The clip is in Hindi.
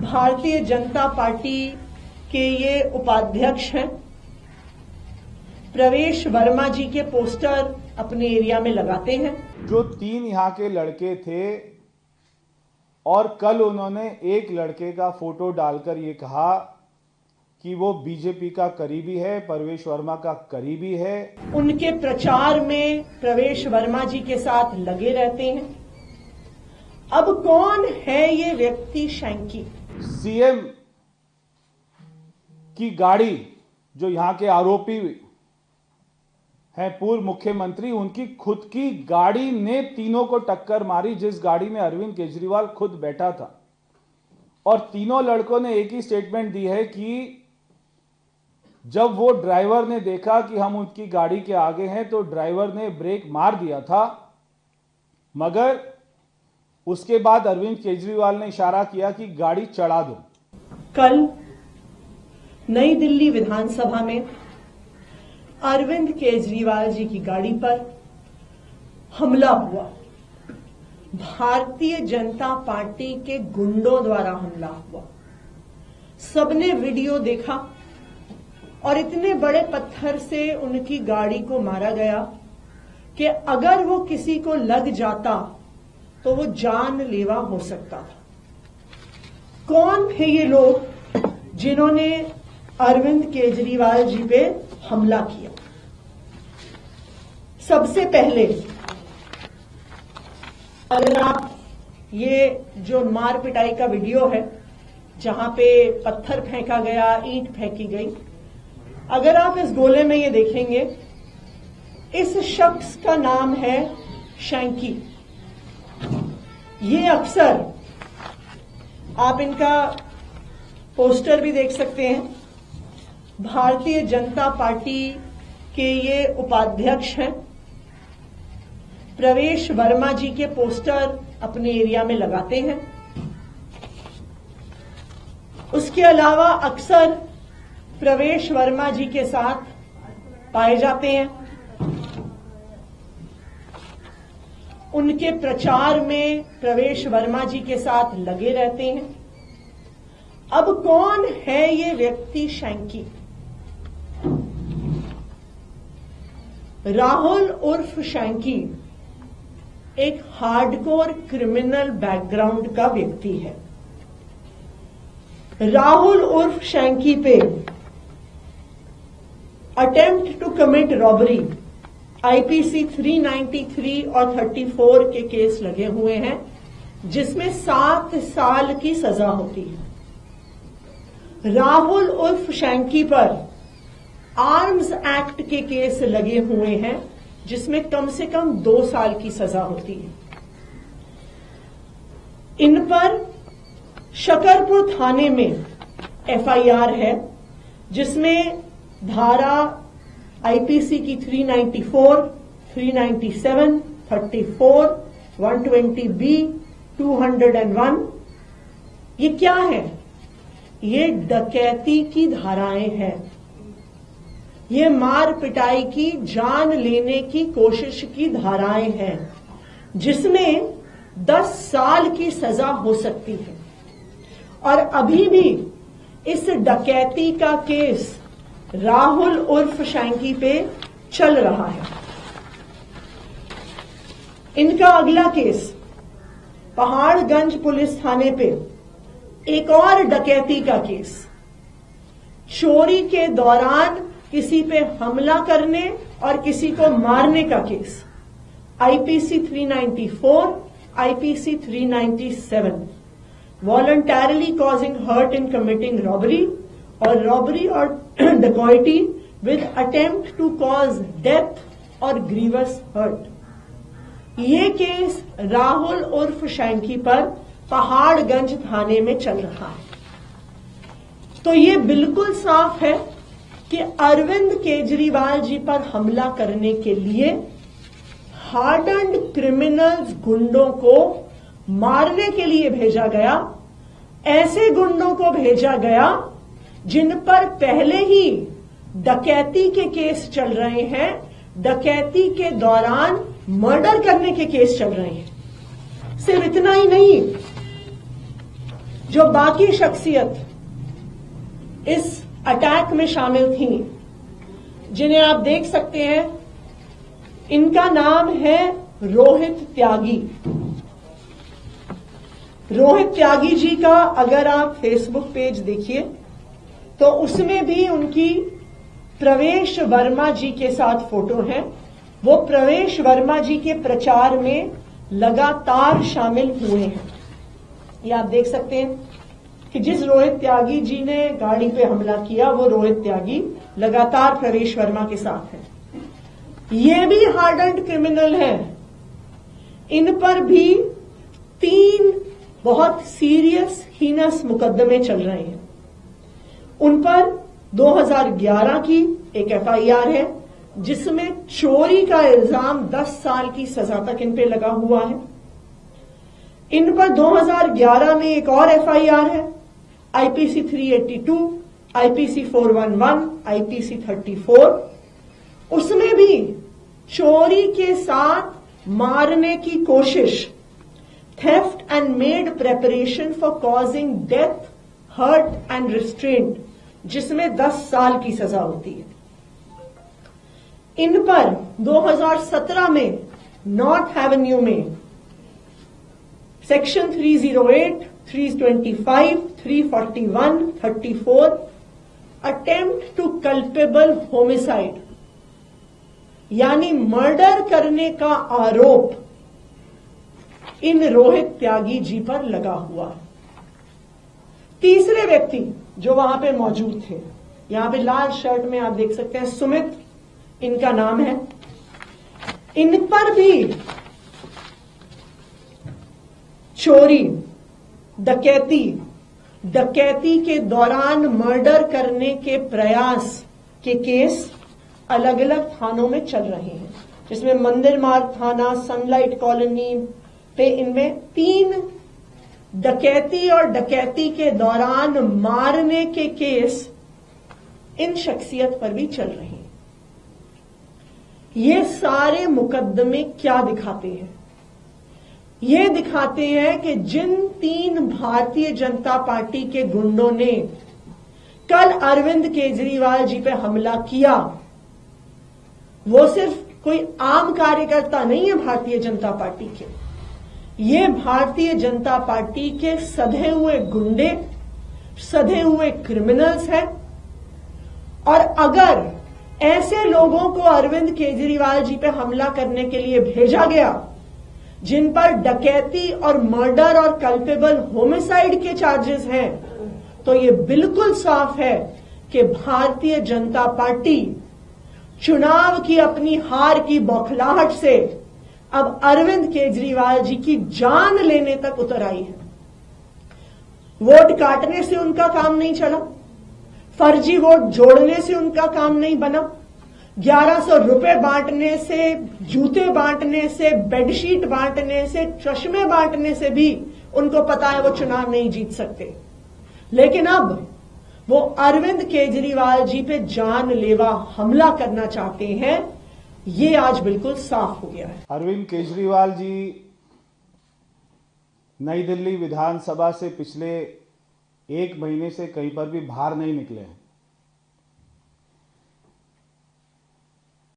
भारतीय जनता पार्टी के ये उपाध्यक्ष हैं। प्रवेश वर्मा जी के पोस्टर अपने एरिया में लगाते हैं। जो 3 यहाँ के लड़के थे और कल उन्होंने एक लड़के का फोटो डालकर ये कहा कि वो बीजेपी का करीबी है, प्रवेश वर्मा का करीबी है। उनके प्रचार में प्रवेश वर्मा जी के साथ लगे रहते हैं। अब कौन है ये व्यक्ति शैंकी? सीएम की गाड़ी, जो यहाँ के आरोपी हैं पूर्व मुख्यमंत्री, उनकी खुद की गाड़ी ने तीनों को टक्कर मारी, जिस गाड़ी में अरविंद केजरीवाल खुद बैठा था। और तीनों लड़कों ने एक ही स्टेटमेंट दी है कि जब वो ड्राइवर ने देखा कि हम उनकी गाड़ी के आगे हैं तो ड्राइवर ने ब्रेक मार दिया था, मगर उसके बाद अरविंद केजरीवाल ने इशारा किया कि गाड़ी चढ़ा दो। कल नई दिल्ली विधानसभा में अरविंद केजरीवाल जी की गाड़ी पर हमला हुआ। भारतीय जनता पार्टी के गुंडों द्वारा हमला हुआ। सबने वीडियो देखा और इतने बड़े पत्थर से उनकी गाड़ी को मारा गया कि अगर वो किसी को लग जाता तो वो जानलेवा हो सकता था। कौन थे ये लोग जिन्होंने अरविंद केजरीवाल जी पे हमला किया? सबसे पहले अगर आप ये जो मार पिटाई का वीडियो है जहां पे पत्थर फेंका गया, ईंट फेंकी गई, अगर आप इस गोले में ये देखेंगे, इस शख्स का नाम है शैंकी। ये अक्सर आप इनका पोस्टर भी देख सकते हैं। भारतीय जनता पार्टी के ये उपाध्यक्ष हैं। प्रवेश वर्मा जी के पोस्टर अपने एरिया में लगाते हैं। उसके अलावा अक्सर प्रवेश वर्मा जी के साथ पाए जाते हैं। उनके प्रचार में प्रवेश वर्मा जी के साथ लगे रहते हैं। अब कौन है ये व्यक्ति शैंकी? राहुल उर्फ शैंकी एक हार्डकोर क्रिमिनल बैकग्राउंड का व्यक्ति है। राहुल उर्फ शैंकी पे attempt to commit robbery IPC 393 और 34 के केस लगे हुए हैं, जिसमें 7 साल की सजा होती है। राहुल उर्फ शैंकी पर आर्म्स एक्ट के केस लगे हुए हैं, जिसमें कम से कम 2 साल की सजा होती है। इन पर शकरपुर थाने में एफआईआर है, जिसमें धारा आईपीसी की 394, 397, 34, 120B, 201 ये क्या है? ये डकैती की धाराएं हैं। ये मार पिटाई की, जान लेने की कोशिश की धाराएं हैं, जिसमें 10 साल की सजा हो सकती है। और अभी भी इस डकैती का केस राहुल उर्फ शैंकी पे चल रहा है। इनका अगला केस पहाड़गंज पुलिस थाने पे एक और डकैती का केस, चोरी के दौरान किसी पे हमला करने और किसी को मारने का case, IPC 394, IPC 397, voluntarily causing hurt in committing robbery और रॉबरी और डकैती with attempt to cause death और ग्रीवस हर्ट। ये केस राहुल उर्फ शैंकी पर पहाड़गंज थाने में चल रहा है। तो ये बिल्कुल साफ है कि अरविंद केजरीवाल जी पर हमला करने के लिए हार्डन्ड क्रिमिनल्स गुंडों को मारने के लिए भेजा गया। ऐसे गुंडों को भेजा गया जिन पर पहले ही डकैती के केस चल रहे हैं, डकैती के दौरान मर्डर करने के केस चल रहे हैं। सिर्फ इतना ही नहीं, जो बाकी शख्सियत इस अटैक में शामिल थी, जिन्हें आप देख सकते हैं, इनका नाम है रोहित त्यागी। रोहित त्यागी जी का अगर आप फेसबुक पेज देखिए तो उसमें भी उनकी प्रवेश वर्मा जी के साथ फोटो है। वो प्रवेश वर्मा जी के प्रचार में लगातार शामिल हुए हैं। ये आप देख सकते हैं कि जिस रोहित त्यागी जी ने गाड़ी पे हमला किया, वो रोहित त्यागी लगातार प्रवेश वर्मा के साथ है। ये भी हार्डन्ड क्रिमिनल हैं। इन पर भी 3 बहुत सीरियस हीनस मुकदमे चल रहे हैं। उन पर 2011 की एक एफआईआर है, जिसमें चोरी का इल्जाम 10 साल की सजा तक इन पे लगा हुआ है। इन पर 2011 में एक और एफआईआर है, आईपीसी 382, आईपीसी 411, आईपीसी 34। उसमें भी चोरी के साथ मारने की कोशिश, theft and made preparation for causing death, hurt and restraint, जिसमें 10 साल की सजा होती है। इन पर 2017 में नॉर्थ एवेन्यू में section 308, 325, 341, 34 attempt to culpable homicide यानी मर्डर करने का आरोप इन रोहित त्यागी जी पर लगा हुआ है। तीसरे व्यक्ति जो वहां पे मौजूद थे, यहां पे लाल शर्ट में आप देख सकते हैं, सुमित इनका नाम है। इन पर भी चोरी, डकैती के दौरान मर्डर करने के प्रयास के केस अलग अलग थानों में चल रहे हैं, जिसमें मंदिर मार्ग थाना, सनलाइट कॉलोनी पे इनमें 3 डकैती और डकैती के दौरान मारने के केस इन शख्सियत पर भी चल रहे हैं। ये सारे मुकदमे क्या दिखाते हैं? ये दिखाते हैं कि जिन 3 भारतीय जनता पार्टी के गुंडों ने कल अरविंद केजरीवाल जी पे हमला किया, वो सिर्फ कोई आम कार्यकर्ता नहीं है भारतीय जनता पार्टी के। ये भारतीय जनता पार्टी के सधे हुए गुंडे, सधे हुए क्रिमिनल्स हैं। और अगर ऐसे लोगों को अरविंद केजरीवाल जी पे हमला करने के लिए भेजा गया, जिन पर डकैती और मर्डर और कल्पेबल होमिसाइड के चार्जेस हैं, तो ये बिल्कुल साफ है कि भारतीय जनता पार्टी चुनाव की अपनी हार की बौखलाहट से अब अरविंद केजरीवाल जी की जान लेने तक उतर आई है। वोट काटने से उनका काम नहीं चला, फर्जी वोट जोड़ने से उनका काम नहीं बना, 1100 रुपए बांटने से, जूते बांटने से, बेडशीट बांटने से, चश्मे बांटने से भी उनको पता है वो चुनाव नहीं जीत सकते। लेकिन अब वो अरविंद केजरीवाल जी पे जानलेवा हमला करना चाहते हैं, ये आज बिल्कुल साफ हो गया है। अरविंद केजरीवाल जी नई दिल्ली विधानसभा से पिछले 1 महीने से कहीं पर भी बाहर नहीं निकले हैं।